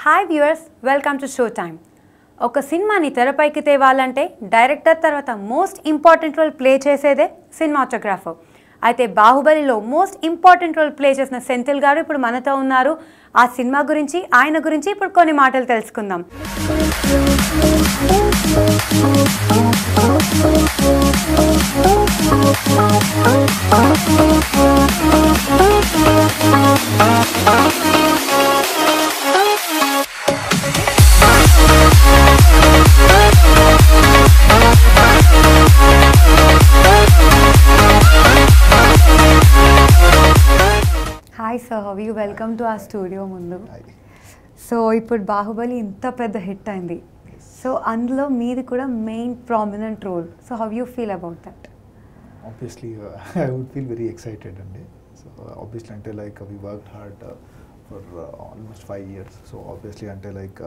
Hi viewers, welcome to show time. ఒక సినిమాని తెరపైకి తేవాలంటే డైరెక్టర్ తర్వాత మోస్ట్ ఇంపార్టెంట్ రోల్ ప్లే చేసేదే సినిమాటోగ్రాఫర్. అయితే బాహుబలిలో మోస్ట్ ఇంపార్టెంట్ రోల్ ప్లే చేసిన సెంథిల్ గారు ఇప్పుడు మనతో ఉన్నారు. ఆ సినిమా గురించి, ఆయన గురించి ఇప్పుడు కొన్ని మాటలు తెలుసుకుందాం. Hi sir, how you? Welcome to ఆ స్టూడియో ముందు. సో ఇప్పుడు బాహుబలి ఇంత పెద్ద హిట్ అయింది. సో అందులో మీది కూడా main prominent role. So how you feel about that? Obviously, I would feel very excited అండి. సో obviously అంటే like we worked hard for almost 5 years. So obviously అంటే like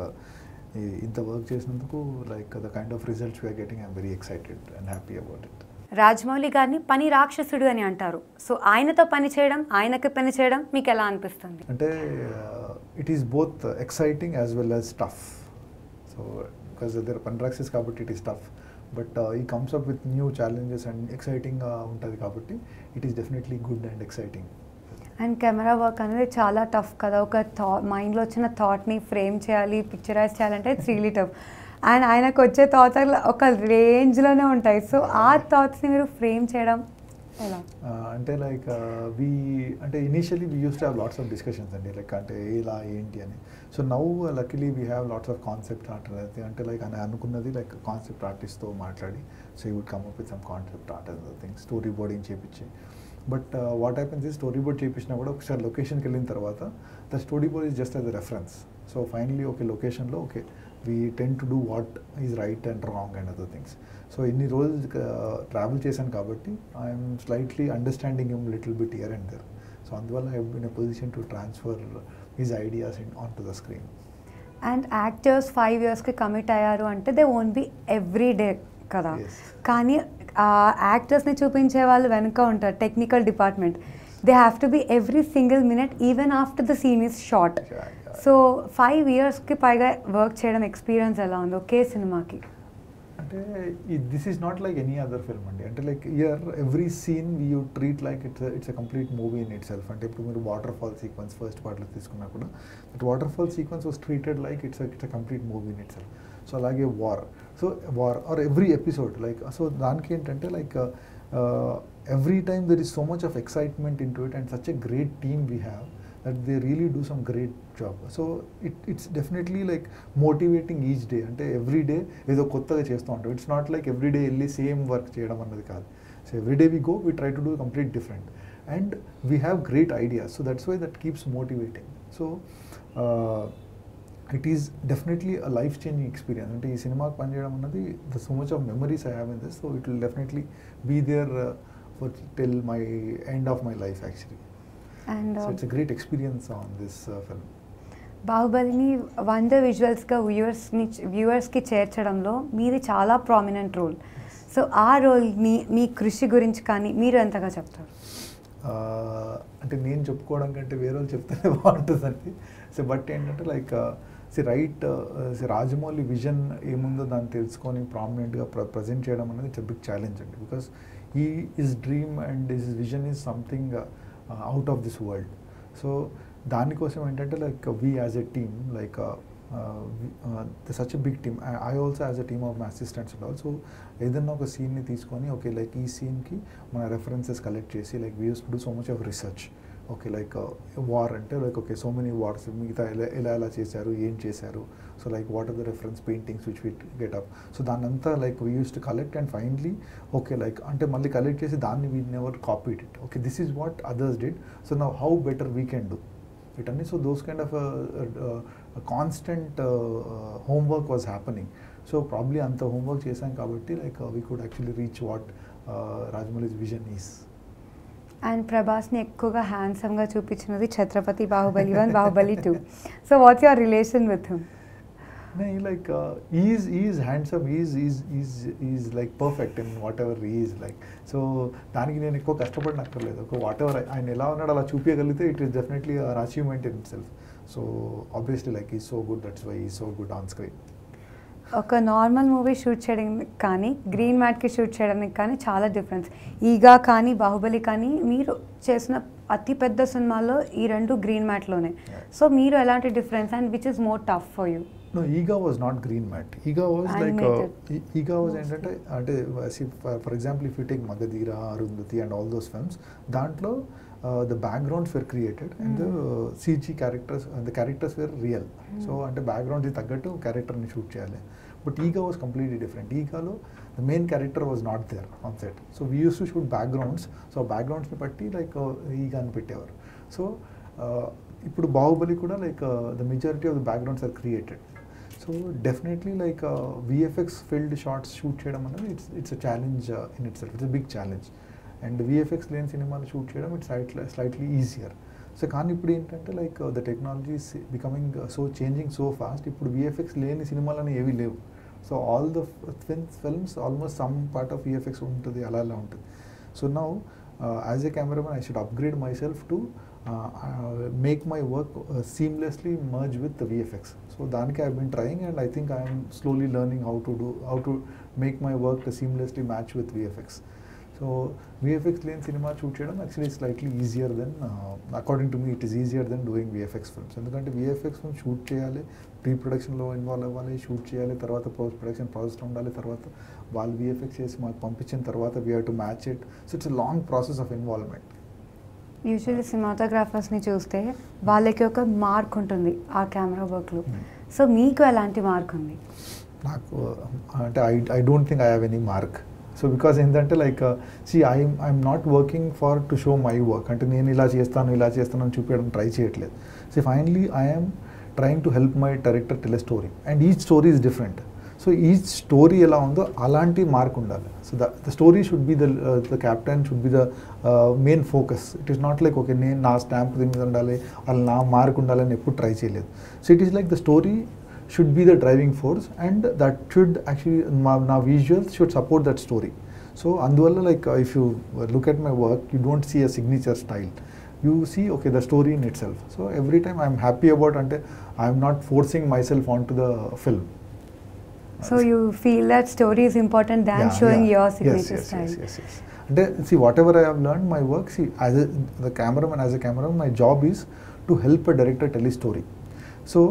ఇంత వర్క్ చేసినందుకు like the kind of results we are getting, I'm very excited and happy about it. Rajamouli గారిని పని రాక్షసుడు అని అంటారు. సో ఆయనతో పని చేయడం, ఆయనకి పని చేయడం మీకు ఎలా అనిపిస్తుంది? అంటే it is both exciting as well as tough. So because there are పని రాక్షస్ కాబట్టి it is tough. But he comes up with new challenges and exciting ఉంటుంది కాబట్టి it is definitely good and exciting. And camera work అనేది చాలా tough కదా. ఒక మైండ్లో వచ్చిన థాట్ని ఫ్రేమ్ చేయాలి, పిక్చరైజ్ చేయాలంటే ఇట్స్ రియలీ టఫ్. అండ్ ఆయనకు వచ్చే థాట్స్ ఒక రేంజ్లోనే ఉంటాయి. సో ఆ థాట్స్ని మీరు ఫ్రేమ్ చేయడం ఎలా? అంటే లైక్ అంటే initially we use to have lots of discussions అండి, లైక్ అంటే ఇలా ఏంటి అని. So now luckily we have lots of concept art అంటే లైక్ అని అనుకున్నది లైక్ కాన్సెప్ట్ ఆర్టిస్ట్తో మాట్లాడి, so you would come up with some concept art and thing, storyboarding చేయించి. బట్ వాట్ హ్యాపెన్స్ ఈ స్టోరీ బోర్డ్ చేయించినా కూడా ఒకసారి లొకేషన్కి వెళ్ళిన తర్వాత the storyboard is just as a reference. So finally okay లొకేషన్లో okay we tend to do what is right and wrong and other things. So ఇన్ని రోజులు ట్రావెల్ చేశాను కాబట్టి I'm slightly understanding him little bit here and there. So అందువల్ల I have been a position to transfer his ideas on to the screen. And actors 5 yearsకి commit అయ్యారు అంటే they won't be every day కదా. కానీ యాక్టర్స్ని చూపించే వాళ్ళు వెనుక ఉంటారు, technical department. They have to be every single minute even after the scene is shot. So 5 yearsకి పైగా వర్క్ చేయడం ఎక్స్పీరియన్స్ ఎలా ఉంది ఒకే సినిమాకి? అంటే this is not like any other film అండి. అంటే like here every scene you treat like it's a complete movie in itself. అంటే ఇప్పుడు మీరు వాటర్ ఫాల్ సీక్వెన్స్ ఫస్ట్ పార్ట్లో తీసుకున్నా కూడా that waterfall sequence was treated like it's a complete movie in itself. So అలాగే war or every episode like, so దానికి ఏంటంటే like every time there is so much of excitement into it and such a great team we have that they really do some great job. So it's definitely like motivating each day. Ante every day edo kottaga chestu untam. It's not like every day elli same work cheyadam annadi kaadu. So every day we go, we try to do complete different and we have great ideas. So that's why that keeps motivating. So it is definitely a life changing experience. Ante ee cinema ku pani cheyadam annadi the so much of memories I have in this, so it will definitely be there for till my end of my life actually. And so it's a great experience on this film. బాహుబలిని wonder విజువల్స్గా వ్యూవర్స్కి చేర్చడంలో మీది చాలా prominent role. So ఆ రోల్ని మీ కృషి గురించి కానీ మీరు ఎంతగా చెప్తారు? అంటే నేను చెప్పుకోవడం కంటే వేరే వాళ్ళు చెప్తేనే బాగుంటుందండి. సో బట్ ఏంటంటే లైక్ రాజమౌళి విజన్ ఏముందో దాన్ని తెలుసుకొని ప్రామినెంట్గా ప్రజెంట్ చేయడం అనేది ఇట్స్ ఎ బిగ్ ఛాలెంజ్ అండి. Because his dream and his vision is something out of this world. So దానికోసం ఏంటంటే like we as a team like such a big team, I also as a team of my assistants and also ఏదన్నా ఒక సీన్ని తీసుకొని okay like ఈ సీన్కి మన references collect చేసి like we used to do so much of research. Okay like war అంటే like okay so many wars మిగతా ఎలా చేశారు, ఏం చేశారు, so like what are the reference paintings which we get up. So దాన్ని అంతా like we use to collect and finally okay like అంటే మళ్ళీ కలెక్ట్ చేసి దాన్ని we never copied it. Okay this is what others did, so now how better we can do it అన్ని. So those kind of constant homework was happening. So probably అంత homework చేశాం కాబట్టి like we could actually reach what Rajamouli's vision is. And ప్రభాస్ని ఎక్కువగా హ్యాండ్సమ్గా చూపించినది Chhatrapati, Baahubali 1, Baahubali 2. So what's your relation with him? like he's handsome, he's like perfect in whatever he is like. So దానికి నేను ఎక్కువ కష్టపడనక్కర్లేదు. ఒక whatever ఆయన ఎలా ఉన్నాడో అలా చూపించగలిగితే it is definitely an achievement in itself. So obviously like he's so good, that's why he's so good on screen. ఒక normal movie shoot చేయడానికి కానీ గ్రీన్ మ్యాట్కి షూట్ చేయడానికి కానీ చాలా డిఫరెన్స్. ఈగా కానీ బాహుబలి కానీ మీరు చేసిన అతి పెద్ద సినిమాలో ఈ రెండు గ్రీన్ మ్యాట్లోనే. సో మీరు ఎలాంటి difference and which is more tough for you? No, Ega was not green mat. Ega was Ega was అంటే for example, if you take Magadira, Arundhati and all those films, dantlo the backgrounds were created and the CG characters and the characters were real. So ante background is taggattu character ni shoot cheyali. But Ega was completely different. Ega lo the main character was not there on set. So we used to shoot backgrounds. So backgrounds ni patti like Ega ani pettevaru. So ఇప్పుడు బాహుబలి కూడా like the majority of the backgrounds are created. So definitely like VFX filled shots shoot చేయడం అనేది it's a challenge in itself. It's a big challenge. And VFX లేని సినిమాలు shoot చేయడం it's slightly easier. So కానీ ఇప్పుడు ఏంటంటే like the technology is becoming so changing so fast. ఇప్పుడు VFX లేని సినిమాలని ఏవి లేవు. So all the films almost some part of VFX ఉంటుంది, అలా ఉంటుంది. So now as a cameraman I should upgrade myself to make my work seamlessly merge with the VFX. So daniki I have been trying and I think I am slowly learning how to make my work to seamlessly match with VFX. So VFX lane cinema shoot cheyadam actually is slightly easier than according to me it is easier than doing VFX films. Endukante VFX film shoot cheyali, pre-production lo involve avvali, shoot cheyali, tarvata post production process lo undali, tarvata vallu VFX chesi maaku pampichin tarvata we have to match it. So it's a long process of involvement. Usually సినిమాటోగ్రాఫర్స్ని చూస్తే వాళ్ళకి ఒక mark ఉంటుంది ఆ camera వర్క్లో. So మీకు ఎలాంటి mark ఉంది? నాకు అంటే I don't think I have any mark. So because ఏంటంటే like I'm not working for to show my work. అంటే నేను ఇలా చేస్తాను అని చూపించడం ట్రై చేయట్లేదు. So finally I'm trying to help my director tell a story and each story is different. So ఈ story ఎలా ఉందో అలాంటి మార్క్ ఉండాలి. So the story should be the captain should be the main focus. It is not like okay నేను నా stamp దీని మీద ఉండాలి, అలా నా మార్క్ ఉండాలని ఎప్పుడు ట్రై చేయలేదు. So it is like the story should be the driving force and that should actually నా visuals should support that story. So అందువల్ల like if you look at my work you don't see a signature style, you see okay the story in itself. So every time I am happy about ante I am not forcing myself onto the film. So you feel that story is important than showing your signature style. Yes. Ante see whatever I have learned my work, see as a cameraman my job is to help a director tell his story. So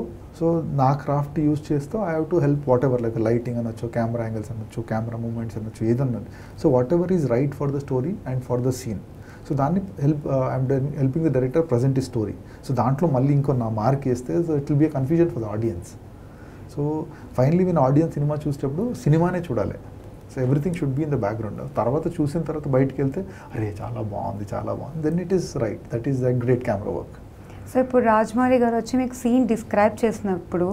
నా craft use చేస్తూ I have to help whatever like lighting అనొచ్చు, camera angles అనొచ్చు, camera movements అనొచ్చు, ఏదన్నది. So whatever is right for the story and for the scene. So దాన్ని I'm helping the director present ఈ story. So దాంట్లో మళ్ళీ ఇంకో నా మార్క్ వేస్తే so it will be a confusion for the audience. So finally నేను audience cinema చూసేటప్పుడు సినిమానే చూడాలి. So everything should be in the background. తర్వాత చూసిన తర్వాత బయటకు వెళ్తే అరే చాలా బాగుంది then it is right, that is the great camera work. So ఇప్పుడు రాజమౌళి గారు వచ్చి మీకు సీన్ డిస్క్రైబ్ చేసినప్పుడు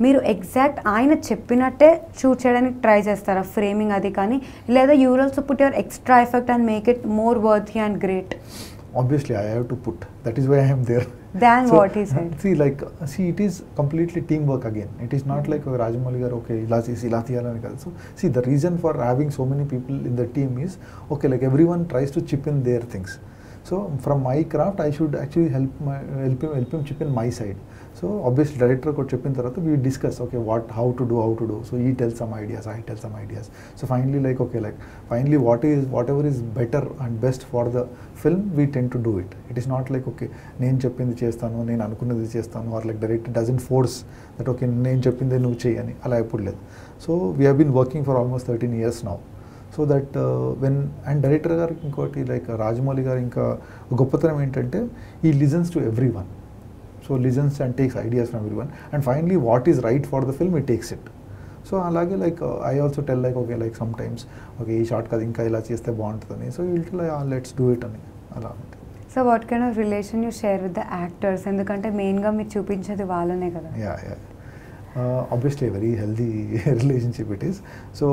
మీరు ఎగ్జాక్ట్ ఆయన చెప్పినట్టే షూట్ చేయడానికి ట్రై చేస్తారా ఫ్రేమింగ్ అది, కానీ లేదా you will also put your extra effect and make it more worthy and great? Obviously I have to put, that is why I am there. Than so, what he said. See it is completely teamwork again. It is not like Rajamouli garu okay ila tiyalani kaadu. So see the reason for having so many people in the team is okay like everyone tries to chip in their things. So from my craft I should actually help him chip in my side. So obviously director ko cheppin tarvata we discuss okay how to do. So he tells some ideas, I tell some ideas. So finally finally whatever is better and best for the film we tend to do it. It is not like okay nenu cheppindi chestanu, nenu anukunnadi chestanu, or like director doesn't force that okay nenu cheppinde nu cheyani ala eppudu ledhu. So we have been working for almost 13 years now. So that when and director గారికి ఇంకోటి like Rajamouli గారు ఇంకా గొప్పతనం ఏంటంటే ఈ listens to every one. So listens and takes ideas from every one and finally what is right for the film ఈ takes it. So అలాగే like I also tell like okay like some times okay ఈ short కదా ఇంకా ఇలా చేస్తే బాగుంటుందని. So will let's do it అని అలా ఉంటుంది. So what kind of relation you share with the actors? ఎందుకంటే మెయిన్గా మీరు చూపించేది వాళ్ళనే కదా. Obviously very healthy relationship it is. So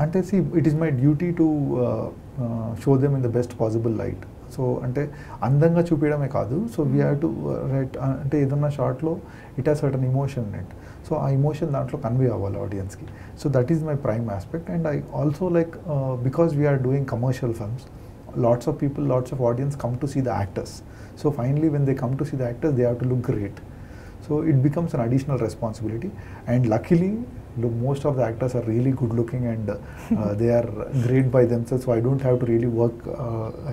అంటే see it is my duty to show them in the best possible light. So అంటే అందంగా చూపించడమే కాదు, so we have to right అంటే ఏదన్నా షార్ట్లో it has certain emotion in it. So ఆ emotion దాంట్లో కన్వే అవ్వాలి ఆడియన్స్కి. So that is my prime aspect. And I also like because we're doing commercial films, lots of people, lots of audience come to see the actors. So finally when they come to see the actors, they have to look great. So it becomes an additional responsibility, and luckily most of the actors are really good looking, and they are great by themselves, so I don't have to really work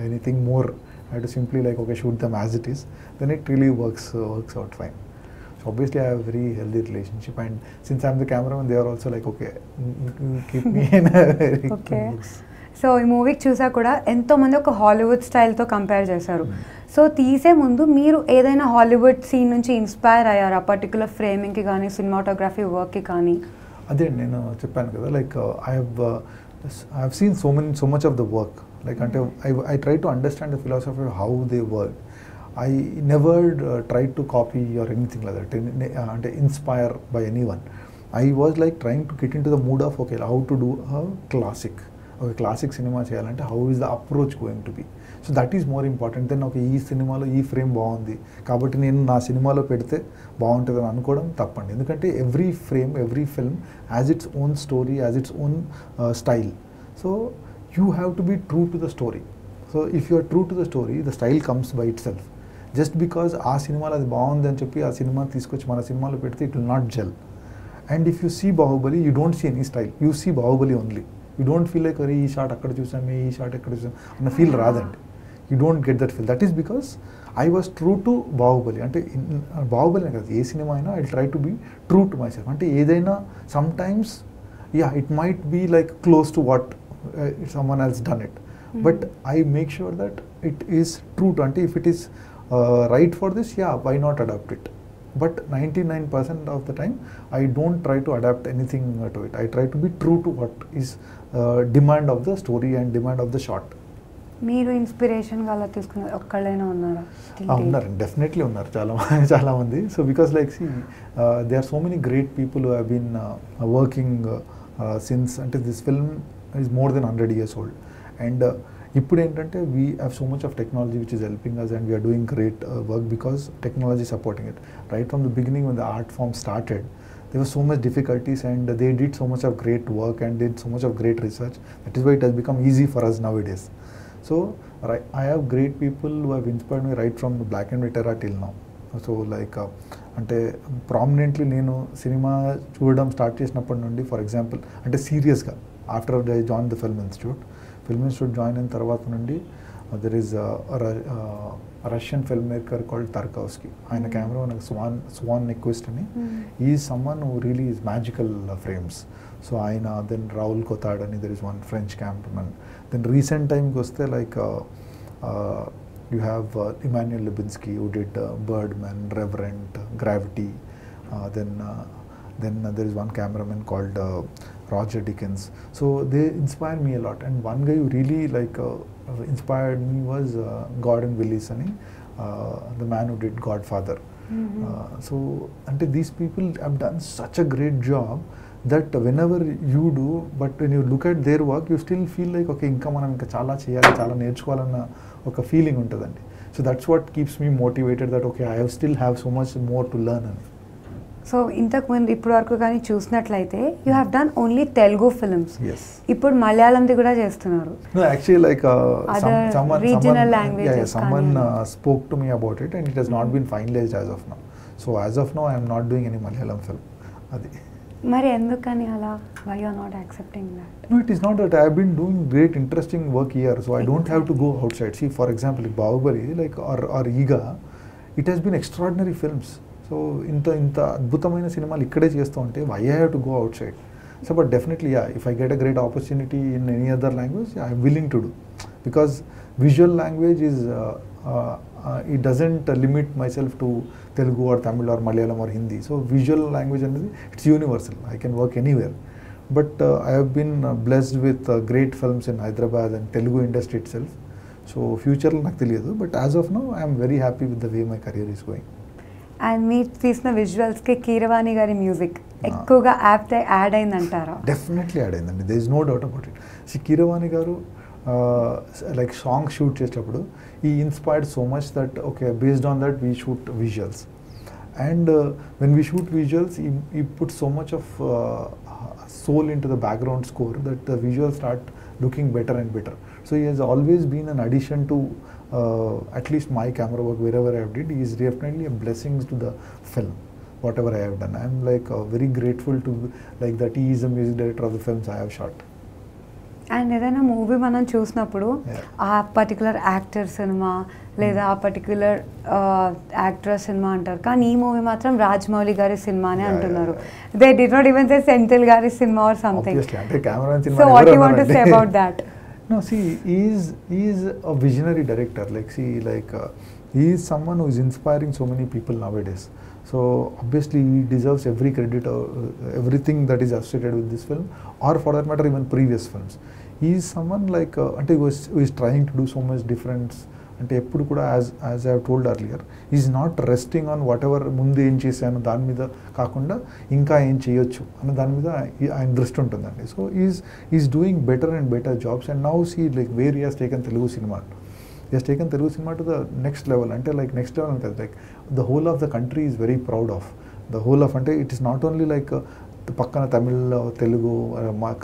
anything more. I have to simply like, okay, shoot them as it is, then it really works out fine. So obviously I have a very healthy relationship, and since I'm the cameraman, they are also like, okay, keep me in a very okay. So ఈ మూవీకి చూసా కూడా ఎంతోమంది ఒక Hollywood స్టైల్తో compare చేశారు. So తీసే ముందు మీరు ఏదైనా హాలీవుడ్ సీన్ నుంచి ఇన్స్పైర్ అయ్యారు ఆ పర్టికులర్ ఫ్రేమింగ్కి కానీ సినిమాటోగ్రఫీ వర్క్కి కానీ? అదే నేను చెప్పాను కదా, like I have seen so much of the work, like అంటే I try to understand the philosophy how they work. I never try to copy or anything like that, అంటే inspire by anyone. I was like trying to get into the mood of okay how to do ఒక classic cinema చేయాలంటే how is the approach going to be. So that is more important then ఒక ఈ సినిమాలో ఈ frame బాగుంది కాబట్టి నేను నా సినిమాలో పెడితే బాగుంటుందని అనుకోవడం తప్పండి. ఎందుకంటే every frame, every film has its own story, has its own style. So you have to be true to the story. So if you are true to the story, the style comes by itself. Just because ఆ సినిమాలో అది బాగుంది అని చెప్పి ఆ cinema తీసుకొచ్చి మన సినిమాలో పెడితే it will not gel. And if you see Baahubali, you don't see any style, you see Baahubali only. You don't feel like, అరే ఈ షాట్ అక్కడ చూసామే, ఈ షాట్ ఎక్కడ చూసాం అన్న ఫీల్ రాదండి. You don't get that feel. That is because I was true to Baahubali. అంటే బాహుబలి కదా, ఏ సినిమా అయినా I try to be true to myself. అంటే ఏదైనా sometimes it might be like close to what someone else done it, but I make sure that it is true to, అంటే if it is right for this, why not adapt it. But 99% of the time, I don't try to adapt anything to it. I try to be true to what is demand of the story and demand of the shot. మీరు ఇన్స్పిరేషన్గా అలా తీసుకున్నారు ఒక్కళ్ళైనా ఉన్నారా? ఉన్నారు, definitely ఉన్నారు, చాలా మంది. So because like they are so many great people who have been working since, అంటే this film is more than 100 years old. And ఇప్పుడు ఏంటంటే we have so much of technology which is helping us, and we're doing great work because technology supporting it. Right from the beginning when the art form started, there were so much difficulties, and they did so much of great work and did so much of great research. That is why it has become easy for us nowadays. So I have great people who have inspired me right from the black and white era till now. So like అంటే prominently నేను cinema చూడడం start చేసినప్పటి నుండి, for example అంటే సీరియస్గా after I join the film institute join అయిన తర్వాత నుండి there is a Russian filmmaker called Tarkovsky. ఆయన కెమెరా నాకు స్వాన్ నెక్వెస్ట్ అని. ఈ someone who really is magical frames. So ఆయన, దెన్ రాహుల్ కొతాడ్ అని, there is one French cameraman. Then recent టైంకి వస్తే like you have Emmanuel Lubinski who did Birdman, Reverend, Gravity. Then there is one cameraman called Roger Dickens. So they inspire me a lot, and one guy who really like inspired me was Gordon Willis ani, the man who did Godfather. So ante these people have done such a great job that whenever you do, but when you look at their work, you still feel like okay, inka manam inka chaala cheyali, chaala nerchukovalana oka feeling untadandi. So that's what keeps me motivated, that okay, I still have so much more to learn ani. So ఇంతకు ముందు ఇప్పుడు వరకు కానీ చూసినట్లయితే you have done only Telugu films. ఇప్పుడు మలయాళంది కూడా చేస్తున్నారు. Actually like someone spoke to me about it, and it has not been finalized as of now. So as of now I am not doing any Malayalam film. Adi మరి ఎందుకని అలా? why you are not accepting that? No, it is not that. I have been doing great interesting work here, so I don't have to go outside. See, for example, Baahubali like or Iga, it has been extraordinary films. So ఇంత అద్భుతమైన సినిమాలు ఇక్కడే చేస్తూ ఉంటే why I have to go outside? So but definitely if I get a great opportunity in any other language, I'm willing to do, because visual language is it doesn't limit myself to Telugu or Tamil or Malayalam or Hindi. So visual language అనేది it's universal, I can work anywhere. But I have been blessed with great films in Hyderabad and Telugu industry itself. So ఫ్యూచర్లో నాకు తెలియదు, but as of now I'm very happy with the way my career is going. And మీరు తీసిన విజువల్స్కి కీరవాణి గారి music ఎక్కువగా add అయిందంటారా? Definitely add అయిందండి, there is no doubt about it. See Keeravani garu like song shoot చేసేటప్పుడు ఈ inspired so much that okay, based on that we shoot visuals. And when we shoot visuals, he puts so much of soul into the background score that the visuals start looking better and better. So he has always been an addition to at least my camera work wherever I have did. He is definitely a blessing to the film, whatever I have done. I am like very grateful to like that he is the music director of the films I have shot. And ఏదైనా movie మనం చూసినప్పుడు ఆ particular actor cinema లేదా ఆ particular actress cinema అంటారు, కానీ ఈ movie మాత్రం రాజమౌళి గారి సినిమానే అంటున్నారు. They did not even say Senthil గారి సినిమా or something. So what you want to say about that? No, see, he is a visionary director. Like, see, like he is someone who is inspiring so many people nowadays. So obviously he deserves every credit or everything that is associated with this film, or for that matter even previous films. He is someone like who is trying to do so much difference. అంటే ఎప్పుడు కూడా as I have told earlier, he is not resting on whatever ముందు ఏం చేశాను దాని మీద కాకుండా ఇంకా ఏం చేయొచ్చు అన్న దాని మీద ఆయన దృష్టి ఉంటుందండి. So is doing better and better jobs. And now see like where he has taken Telugu cinema. He has taken Telugu cinema to the next level. Ante like next level ante like the whole of the country is very proud of. The whole of ante it is not only like the pakkana Tamil, Telugu,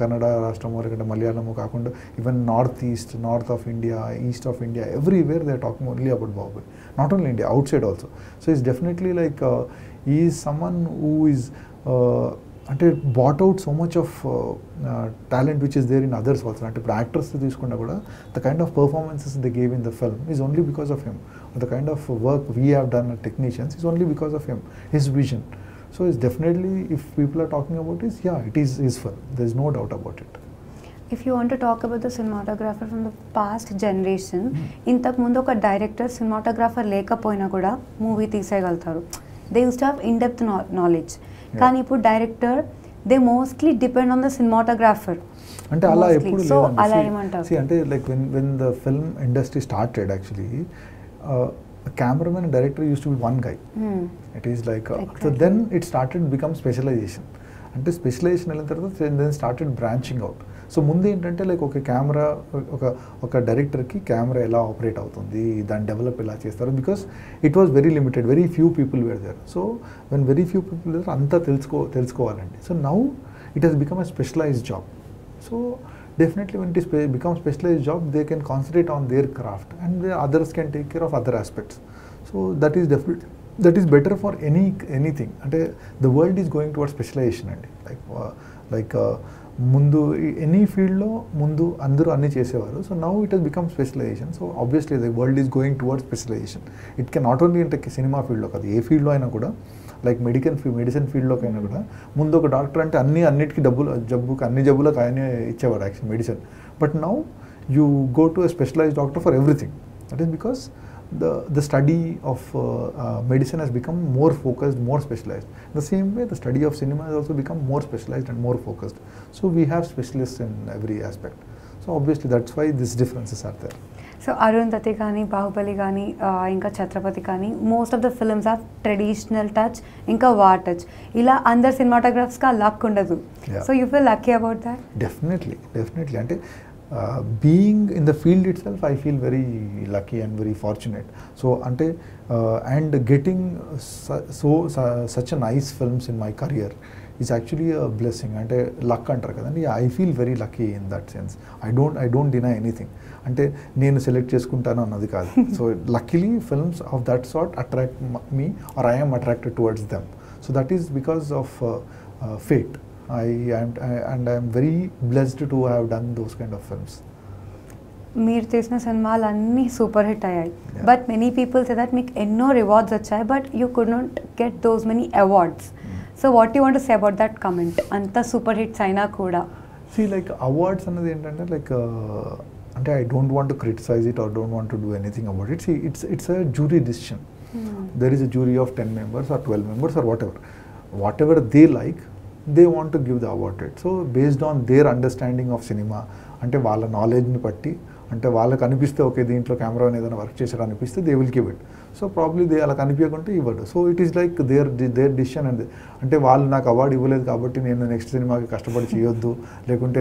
Kannada rashtramu lekante Malayalam kaakunda even north of India, east of India, everywhere they are talking only about Baahubali. Not only India, outside also. So it's definitely like he is someone who is అంటే brought out so much of talent which is there in others also. అంటే ఇప్పుడు actors తీసుకున్నా కూడా the kind of performances they gave in the film is only because of him. The kind of work we have done technicians is only because of him, his vision. So it's definitely if people are talking about is it is his film, there is no doubt about it. If you want to talk about the cinematographer from the past generation, ఇంతకుముందు ఒక director cinematographer లేకపోయినా కూడా movie తీసేయగలుగుతారు. They use to have in depth knowledge. కానీ ఇప్పుడు director they mostly depend on the cinematographer. అంటే అలా ఎప్పుడు సో అలా ఏమంటారు? అంటే like when the film industry started actually cameraman and director used to be one guy. It is like exactly. So then it started to become specialization. అంటే specialization వెళ్ళిన తర్వాత then started branching out. So ముందు ఏంటంటే like ఒక camera ఒక డైరెక్టర్కి camera ఎలా operate అవుతుంది, దాన్ని డెవలప్ ఎలా చేస్తారు, because it was very limited, very few people were there. So when very few people there అంతా తెలుసుకోవాలండి. So now it has become a specialized job. So definitely when it is become specialized job, they can concentrate on their craft and the others can take care of other aspects. So that is definitely, that is better for anything. Ante the world is going towards specialization andi, like mundu any field lo mundu andaru anni chesevaru. So now it has become specialization. So obviously the world is going towards specialization. It can not only into cinema field lo kadu, ఏ field lo aina kuda, like medicine ఫీల్డ్లోకి అయినా కూడా ముందు ఒక doctor అంటే అన్నిటికీ అన్ని జబ్బులకు ఆయనే ఇచ్చేవాడు actual medicine. But now you go to a specialized doctor for everything. That is because the study of medicine has become more focused, more specialized. The same way the study of cinema has also become more specialized and more focused. So we have specialists in every aspect. So obviously that's why these differences are there. So Arundhati కానీ బాహుబలి కానీ ఇంకా ఛత్రపతి కానీ most of the films are traditional touch, ఇంకా war touch. ఇలా అందరు సినిమాటోగ్రాఫర్స్కి ఆ luck ఉండదు. So you feel lucky about that? Definitely అంటే being in the field itself I feel very lucky and very fortunate. So అంటే and getting such a nice films in my career is actually a blessing. అంటే luck అంటారు కదండి, I feel very lucky in that sense. I don't deny anything. అంటే నేను select చేసుకుంటాను అన్నది కాదు. So luckily films of that sort attract me or I am attracted towards them. So that is because of fate. I'm very blessed to have done those kind of films. మీరు చేసిన సినిమాలు అన్నీ super hit అయ్యాయి, but many people say that మీకు ఎన్నో rewards వచ్చాయి, but you could not get those many awards. So what you want to say about that comment? అంత super hits అయినా కూడా సీ లైక్ అవార్డ్స్ అన్నది ఏంటంటే లైక్ అంటే I don't want to criticise it or don't want to do anything about it. It's a jury decision. There is a jury of 10 members or 12 members or whatever they like, they want to give the award to it. So based on their understanding of cinema, అంటే వాళ్ళ నాలెడ్జ్ని బట్టి, అంటే వాళ్ళకి అనిపిస్తే okay దీంట్లో camera ఏదైనా work చేసాడు అనిపిస్తే they will give it. So probably they అలా కనిపించకుంటే ఇవ్వడు. So it is like their decision. And అంటే వాళ్ళు నాకు అవార్డు ఇవ్వలేదు కాబట్టి నేను నెక్స్ట్ సినిమాకి కష్టపడి చేయొద్దు, లేకుంటే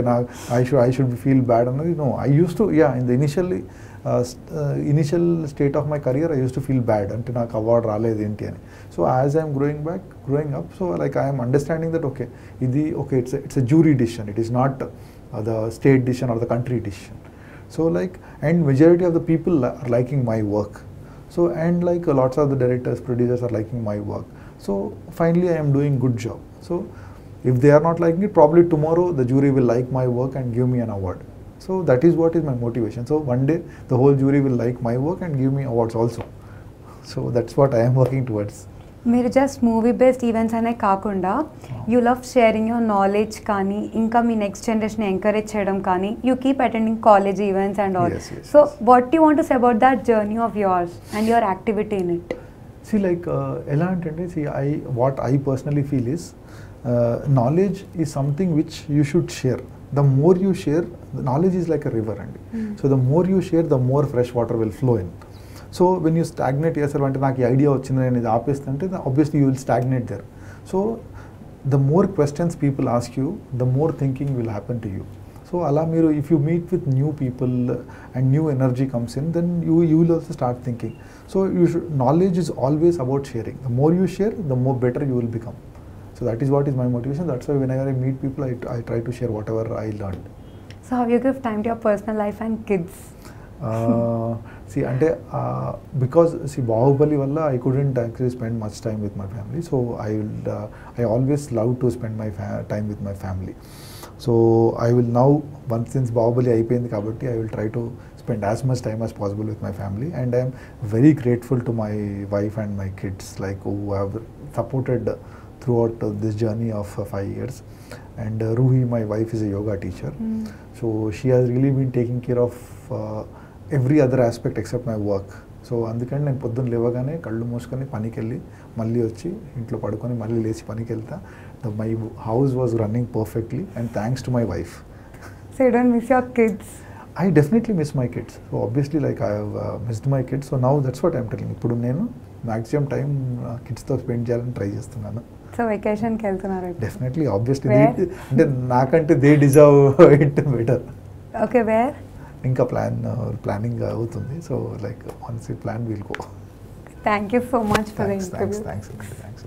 ఐ షుడ్ ఫీల్ బ్యాడ్ అన్నది no. I use to in the initially initial state of my career I use to feel bad, అంటే నాకు అవార్డ్ రాలేదు ఏంటి అని. So as I'm growing up, so like I'm understanding that okay, ఇది okay, it's a jury decision, it is not the state decision or the country decision. So like, and majority of the people are liking my work. So and like lots of the directors, producers are liking my work. So finally I am doing good job. So if they are not liking it, probably tomorrow the jury will like my work and give me an award. So that is what is my motivation. So one day the whole jury will like my work and give me awards also. So that's what I am working towards. మీరు just movie based events అనే కాకుండా you love sharing your knowledge కానీ ఇంకా మీ next generation encourage చేయడం కానీ you keep attending college events and all. So what you want to say about that journey of yours and your activity in it? See like ఎలా అంటే what I personally feel is knowledge is something which you should share. The more you share, the knowledge is like a river and so the more you share, the more fresh water will flow in. So when you stagnate yourself, అంటే నాకు ఈ idea వచ్చింది నేను ఇది ఆపేస్తుంటే obviously you will stagnate there. So the more questions people ask you, the more thinking will happen to you. So అలా మీరు if you meet with new people and new energy comes in, then you will also start thinking. So knowledge is always about sharing. The more you share, the more better you will become. So that is what is my motivation. That's why whenever I meet people, I try to share whatever I learned. So how you give time to your personal life and kids? See అంటే because Baahubali వల్ల I couldn't actually spend much time with my family. So I always love to spend my time with my family. So I will now, once since Baahubali అయిపోయింది కాబట్టి I will try to spend as much time as possible with my family, and I am very grateful to my wife and my kids, like who have supported throughout this journey of 5 years. And Ruhi, my wife, is a yoga teacher. So she has really been taking care of every other aspect except my work. So అందుకని నేను పొద్దున్న లేవగానే కళ్ళు మూసుకొని పనికి వెళ్ళి మళ్ళీ వచ్చి ఇంట్లో పడుకొని మళ్ళీ లేచి పనికి వెళ్తా. My house was running perfectly and thanks to my wife. So you don't miss your kids? I definitely miss my kids. So obviously like I have missed my kids. So now that's what I'm telling. ఇప్పుడు నేను maximum time కిడ్స్తో spend చేయాలని try చేస్తున్నాను. So వెకేషన్కి వెళ్తున్నారు? Definitely, obviously. అంటే నాకంటే they deserve it better. Okay, where? ఇంకా ప్లానింగ్ అవుతుంది. సో లైక్ వన్స్ ఈ plan will go. Thank you so much for the interview. Thanks.